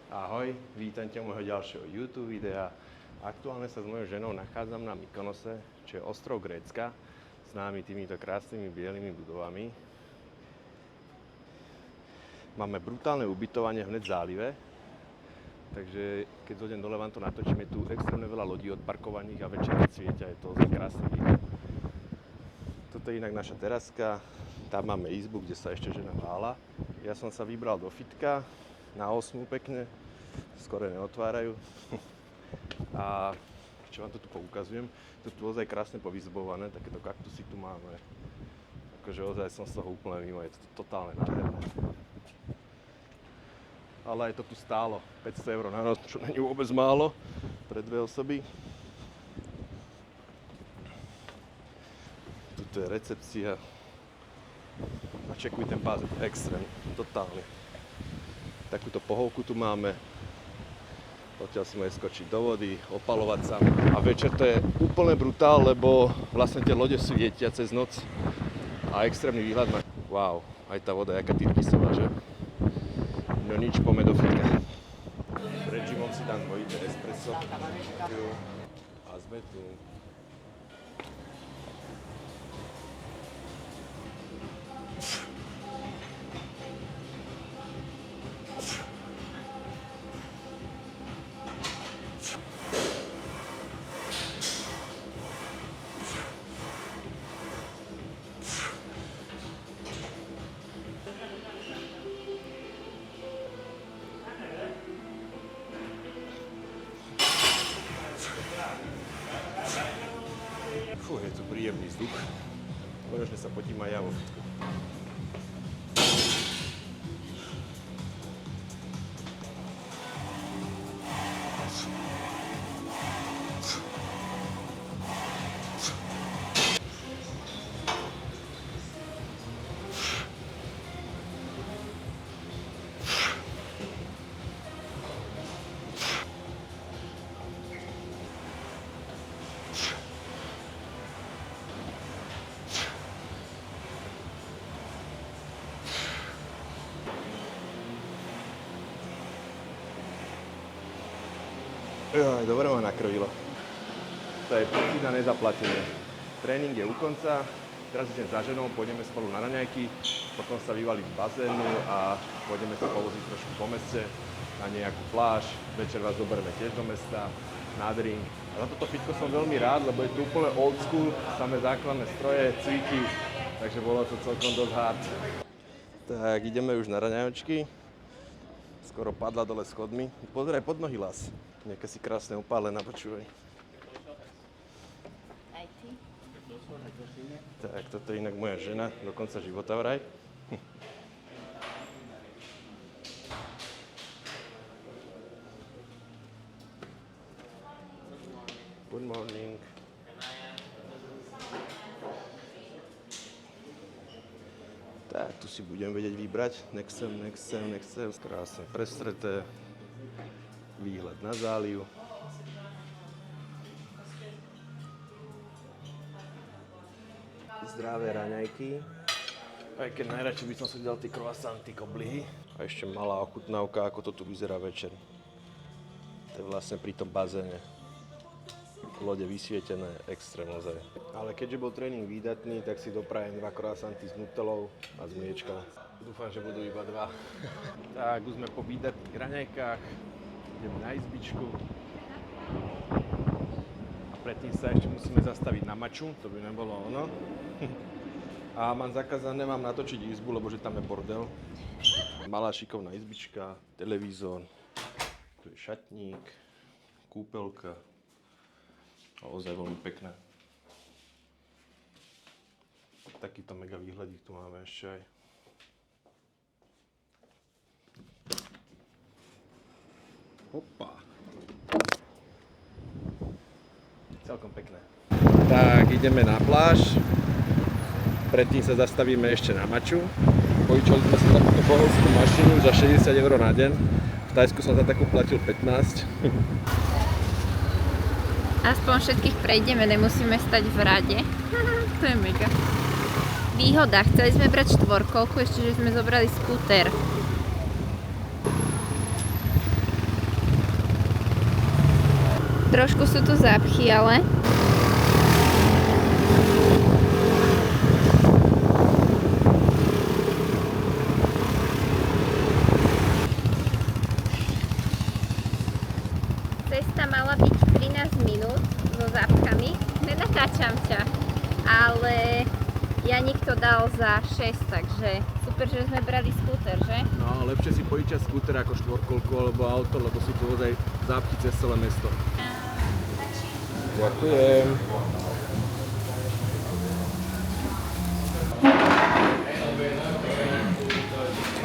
Ahoj, vítajte u môjho ďalšieho YouTube videa. Aktuálne sa s mojou ženou nachádzam na Mykonose, čo je ostrov Grécka, známy týmito krásnymi bielými budovami. Máme brutálne ubytovanie hneď v zálive, takže keď zhodem dole vám to natočím, je tu extrémne veľa lodí odparkovaných a večer keď svietia, je to krásny výhľad. Toto je inak naša teraska, tam máme izbu, kde sa ešte žena bála. Ja som sa vybral do fitka, na 8 pekne, skoro neotvárajú. A čo vám to tu poukazujem, to tu ozaj krásne povyzbované, takéto kaktusy tu máme. Akože ozaj som z toho úplne mimo, je to totálne nádherné. Ale aj to tu stálo 500 € na noc, čo není vôbec málo pre dve osoby. Tuto je recepcia. A čekuj ten bazén, extrém, totálne. Takúto pohovku tu máme. Odtiaľ si môže skočiť do vody, opalovať sa. A večer to je úplne brutál, lebo vlastne tie lode svietia cez noc. A extrémny výhľad má. Wow, aj tá voda, jaká tyrkysová, že? No nič, poďme do fitka. Pred žimom si dám dvojité espresso. A sme tu. Fú, je tu príjemný vzduch. Konečne sa potím aj ja vo fitku. Dobre ma nakrvilo. To je pocit na nezaplatenie. Tréning je u konca, teraz idem za ženou, pôjdeme spolu na raňajky, potom sa vyvalím z bazénu a pôjdeme sa povoziť trošku po meste na nejakú pláž. Večer vás zoberieme tiež do mesta, na drink. A za toto fitko som veľmi rád, lebo je tu úplne old school, samé základné stroje, cviky, takže bolo to celkom dosť hard. Tak ideme už na raňajočky. Skoro padla dole schodmi. Pozeraj pod nohy, Las. Nejaká si krásne opálená, počúvaj. Aj ty? Tak, toto je inak moja žena, do konca života vraj. Good morning. Tak, tu si budem vedieť vybrať. Nechcem. Krásne prestreté. Výhľad na záliv. Zdravé raňajky. Aj keď najradšej by som si dal tie croissanty, koblihy. A ešte malá ochutnávka, ako to tu vyzerá večer. To je vlastne pri tom bazéne. Lode vysvietené, extrém ozaj. Ale keďže bol tréning výdatný, tak si doprajem 2 croissanty s nutelou a s mliečkom. Dúfam, že budú iba 2. Tak, už sme po výdatných raňajkách. Ideme na izbičku. A predtým sa ešte musíme zastaviť na maču, to by nebolo ono. A mám zakázané, nemám natočiť izbu, lebo že tam je bordel. Malá šikovná izbička, televízor, tu je šatník, kúpeľka. A ozaj veľmi pekné. Takýto mega výhľadík tu máme ešte aj. Hopa. Celkom pekné. Tak, ideme na pláž. Predtým sa zastavíme ešte na maču. Požičali sme si takúto pohodskú mašinu za 60 € na deň. V Thajsku som za takú platil 15. Aspoň všetkých prejdeme, nemusíme stať v rade. To je mega. Výhoda, chceli sme brať 4-kolku, ešte že sme zobrali skúter. Trošku sú tu zápchy, ale... Cesta mala byť 13 minút so zápchami. Nenatáčam ťa, ale Janik to dal za 6, takže super, že sme brali skúter, že? No, lepšie si požičať skúter ako štvorkolku alebo auto, lebo sú tu ozaj zápchy cez celé mesto. Ďakujem.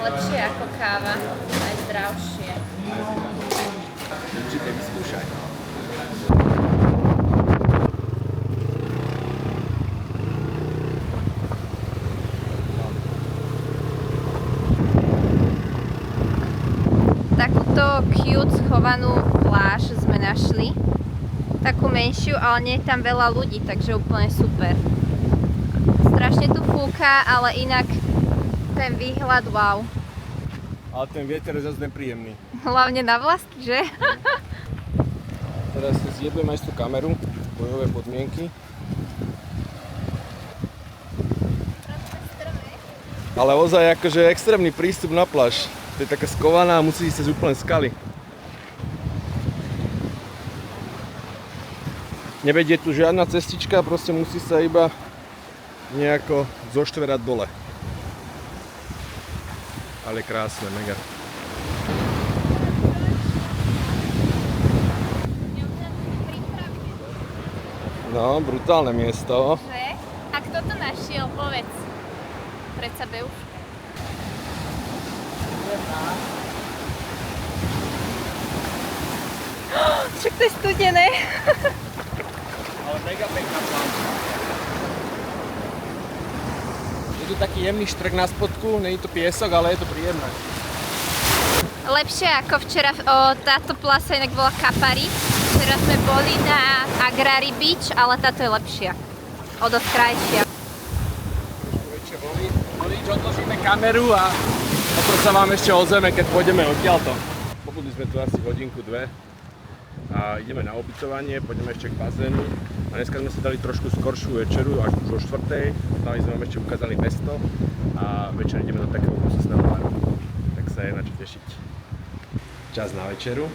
Lepšie ako káva, aj zdravšie. Určite vyskúšaj. Takúto cute schovanú pláž sme našli. Takú menšiu, ale nie je tam veľa ľudí, takže úplne super. Strašne tu fúka, ale inak ten výhľad wow. Ale ten vietor je zase nepríjemný. Hlavne na vlasky, že? Teraz si zjedujem aj tú kameru, bojové podmienky. Ale ozaj akože extrémny prístup na pláž. To je taká skovaná a musí ísť cez úplne skaly. Nevedie tu žiadna cestička, proste musí sa iba nejako zoštverať dole. Ale krásne, mega. No, brutálne miesto. Že? A kto to našiel? Povedz. Predsa Beuška. Čo to je studené? Ale mega pekná pláža. Je tu taký jemný štrk na spodku, nie je to piesok, ale je to príjemné. Lepšie ako včera, táto plasa inak bola Kapari. Včera sme boli na Agrari Beach, ale táto je lepšia. O dosť krajšia. Väčšie volič, odložíme kameru a potom sa vám ešte ozveme, keď pôjdeme odtiaľto. Pobudli sme tu asi hodinku, dve a ideme na ubytovanie, pôjdeme ešte k bazénu. A dneska sme si dali trošku skoršiu večeru, až už o 4:00. Tam sme vám ešte ukázali mesto a večer ideme do takého luxusného baru. Tak sa je na čo tešiť. Čas na večeru.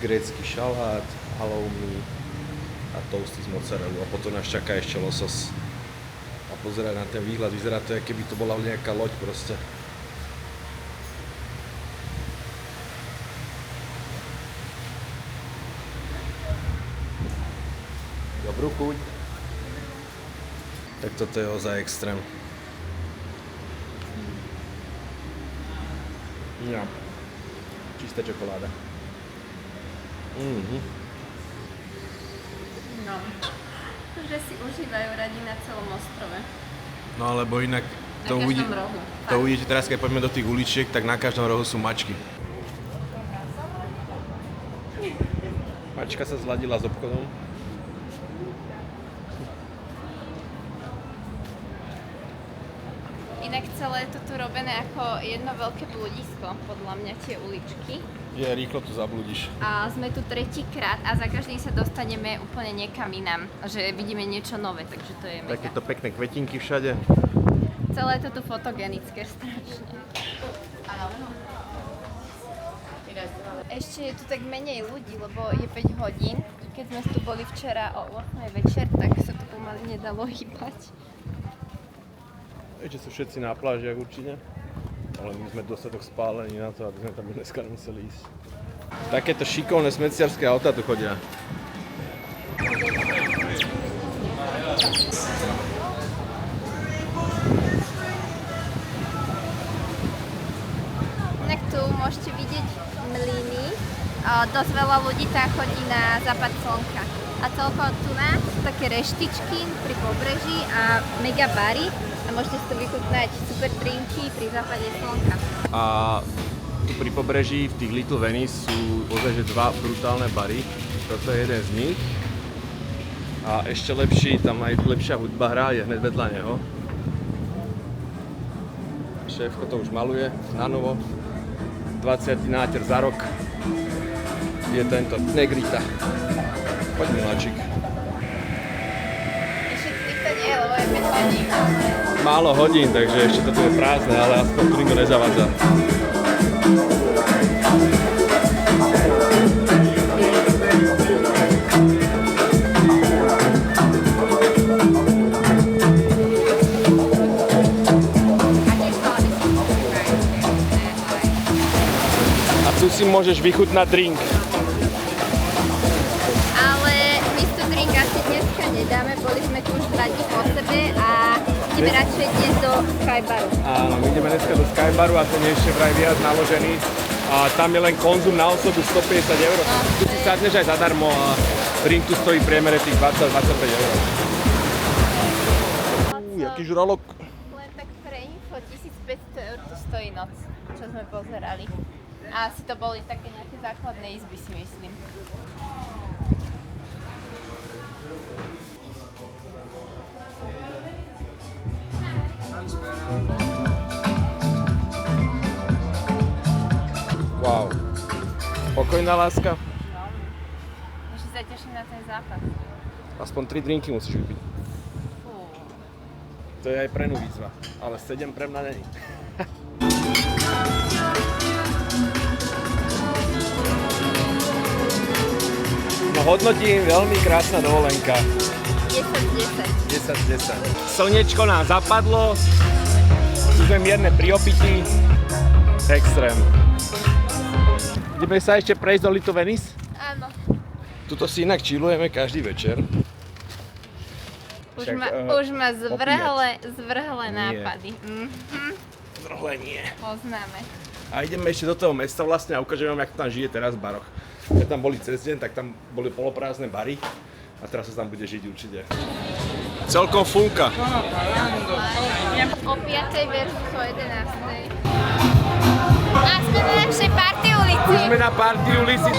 Grécky šalát, halloumi a toasty z mozzarellu. A potom nás čaká ešte losos. A pozeraj na ten výhľad, vyzerá to, ako keby to bola nejaká loď proste. Dobrú chuť. Tak toto je ozaj extrém. Ja. Čistá čokoláda. No. Že si užívajú radi na celom ostrove. No alebo inak Na každom rohu. to uvidíte teraz, keď poďme do tých uličiek, tak na každom rohu sú mačky. Mačka sa zladila s obchodom. Inak celé je to tu robené ako jedno veľké bludisko, podľa mňa tie uličky. Je, rýchlo tu zablúdiš. A sme tu tretíkrát a za každým sa dostaneme úplne niekam inám, že vidíme niečo nové, takže to je mega. Takéto pekné kvetinky všade. Celé je to tu fotogenické strašne. Ešte je tu tak menej ľudí, lebo je 5 hodín. Keď sme tu boli včera o 8 večer, tak sa tu pomaly nedalo hýbať. Viete, sú všetci na plážiach určite, ale my sme dostatok spálení na to, aby sme tam dneska nemuseli ísť. Takéto šikovné smeciarské autá tu chodia. Inak tu môžete vidieť mlyny. Dosť veľa ľudí tam chodí na západ slnka. A celkovo tu sú také reštičky pri pobreží a mega bary. A môžete si to vychutnať super drinky pri západe slnka. A tu pri pobreží v tých Little Venice sú ozaj dva brutálne bary. Toto je jeden z nich. A ešte lepší, tam aj lepšia hudba hrá, je hned vedľa neho. Šéfko to už maluje na novo. 20. náter za rok. je tento Negrita. Poď miláčik. Ešte to nie, lebo je 5 hodín. Málo hodín, takže ešte to tu je prázdne, ale aspoň tu nikto nezavádza. A tu si môžeš vychutnať drink. Ale my si tu drink asi dneska nedáme, boli sme tu už 2 dní po sebe a ideme radšej dnes do Skybaru. Áno, my ideme dneska do Skybaru a ten je ešte vraj viac naložený. A tam je len konzum na osobu 150 €. Tu si sadneš aj zadarmo a drink tu stojí v priemere tých 20-25 €. Jaký žralok. Len tak pre info, 1500 € tu stojí noc, čo sme pozerali. A asi to boli také nejaké základné izby, si myslím. Wow. Spokojná láska. Už sa teším na ten zápas. Aspoň 3 drinky musíš vypiť. Fú. To je aj pre mňa výzva, ale 7 pre mňa není. No hodnotím, veľmi krásna dovolenka. 10/10. 10/10. Slnečko nám zapadlo, tu sme mierne pri opití. Extrém. Ideme sa ešte prejsť do Little Venice? Áno. Tuto si inak chillujeme každý večer. Už má zvrhlé nápady. Zvrhlé nie. Poznáme. A ideme ešte do toho mesta vlastne a ukážeme vám, jak to tam žije teraz v baroch. Keď tam boli cez deň, tak tam boli poloprázdne bary a teraz sa tam bude žiť určite. Celkom funka. O 5. versus o 11. A sme na našej party ulici. Už sme na party ulici.